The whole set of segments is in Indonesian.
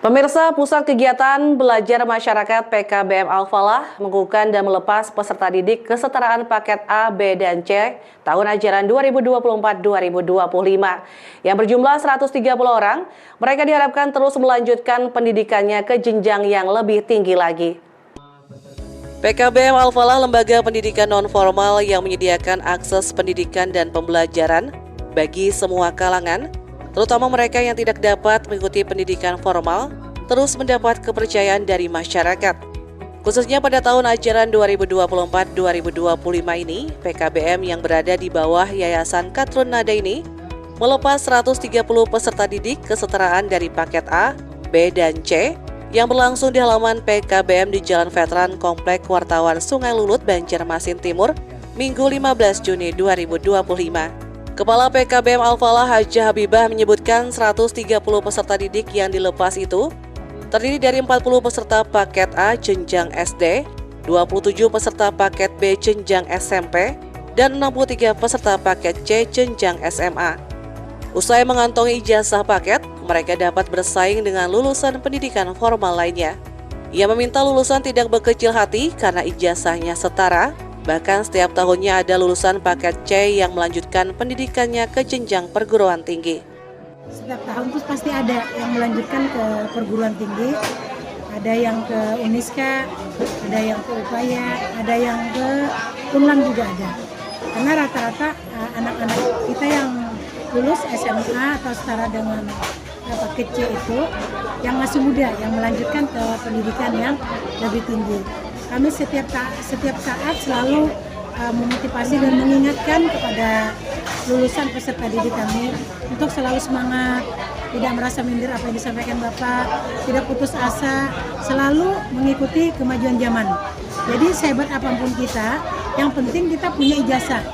Pemirsa, Pusat Kegiatan Belajar Masyarakat PKBM Al-Falah mengukuhkan dan melepas peserta didik kesetaraan paket A, B, dan C tahun ajaran 2024-2025 yang berjumlah 130 orang. Mereka diharapkan terus melanjutkan pendidikannya ke jenjang yang lebih tinggi lagi. PKBM Al-Falah, lembaga pendidikan non-formal yang menyediakan akses pendidikan dan pembelajaran bagi semua kalangan, terutama mereka yang tidak dapat mengikuti pendidikan formal, terus mendapat kepercayaan dari masyarakat. Khususnya pada tahun ajaran 2024-2025 ini, PKBM yang berada di bawah Yayasan Katrun Nada ini melepas 130 peserta didik kesetaraan dari paket A, B, dan C yang berlangsung di halaman PKBM di Jalan Veteran Komplek Wartawan Sungai Lulut, Banjarmasin Timur, Minggu 15 Juni 2025. Kepala PKBM Al-Falah Hajah Habibah menyebutkan 130 peserta didik yang dilepas itu terdiri dari 40 peserta paket A jenjang SD, 27 peserta paket B jenjang SMP, dan 63 peserta paket C jenjang SMA. Usai mengantongi ijazah paket, mereka dapat bersaing dengan lulusan pendidikan formal lainnya. Ia meminta lulusan tidak berkecil hati karena ijazahnya setara. Bahkan setiap tahunnya ada lulusan paket C yang melanjutkan pendidikannya ke jenjang perguruan tinggi. Setiap tahun tuh pasti ada yang melanjutkan ke perguruan tinggi, ada yang ke Uniska, ada yang ke Upaya, ada yang ke Unlam juga ada. Karena rata-rata anak-anak kita yang lulus SMA atau setara dengan paket C itu yang masih muda, yang melanjutkan ke pendidikan yang lebih tinggi. Kami setiap saat selalu memotivasi dan mengingatkan kepada lulusan peserta didik kami untuk selalu semangat, tidak merasa minder apa yang disampaikan Bapak, tidak putus asa, selalu mengikuti kemajuan zaman. Jadi sehebat apapun kita, yang penting kita punya ijazah.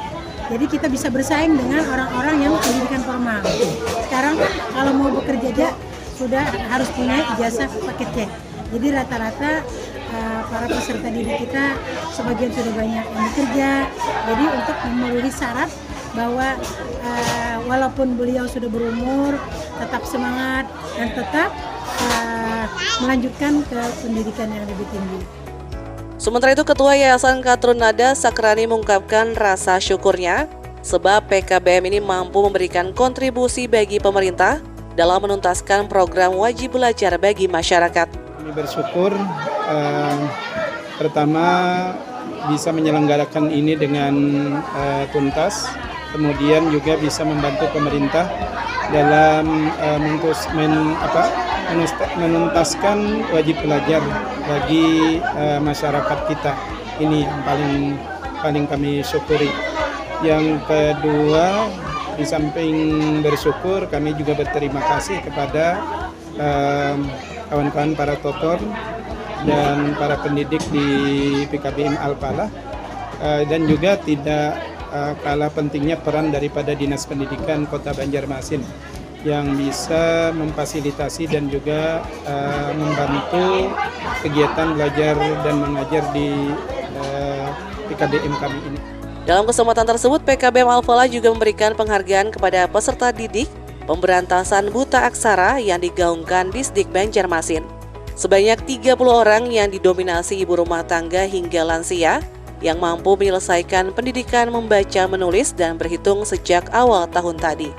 Jadi kita bisa bersaing dengan orang-orang yang pendidikan formal. Sekarang kalau mau bekerja aja sudah harus punya ijazah paket C. Jadi rata-rata para peserta didik kita sebagian sudah banyak yang bekerja. Jadi untuk memenuhi syarat bahwa walaupun beliau sudah berumur, tetap semangat dan tetap melanjutkan ke pendidikan yang lebih tinggi. Sementara itu, Ketua Yayasan Katrun Nada Sakrani mengungkapkan rasa syukurnya sebab PKBM ini mampu memberikan kontribusi bagi pemerintah dalam menuntaskan program wajib belajar bagi masyarakat. Kami bersyukur pertama bisa menyelenggarakan ini dengan tuntas, kemudian juga bisa membantu pemerintah dalam menuntaskan wajib belajar bagi masyarakat kita. Ini yang paling kami syukuri. Yang kedua, di samping bersyukur, kami juga berterima kasih kepada kawan-kawan para tutor dan para pendidik di PKBM Al-Falah, dan juga tidak kalah pentingnya peran daripada Dinas Pendidikan Kota Banjarmasin yang bisa memfasilitasi dan juga membantu kegiatan belajar dan mengajar di PKBM kami ini. Dalam kesempatan tersebut, PKBM Al-Falah juga memberikan penghargaan kepada peserta didik pemberantasan buta aksara yang digaungkan Disdik Banjarmasin. Sebanyak 30 orang yang didominasi ibu rumah tangga hingga lansia yang mampu menyelesaikan pendidikan membaca, menulis, dan berhitung sejak awal tahun tadi.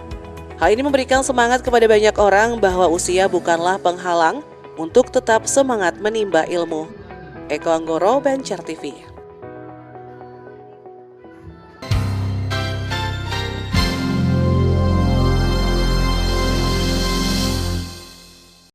Hal ini memberikan semangat kepada banyak orang bahwa usia bukanlah penghalang untuk tetap semangat menimba ilmu. Eko Anggoro, Banjar TV.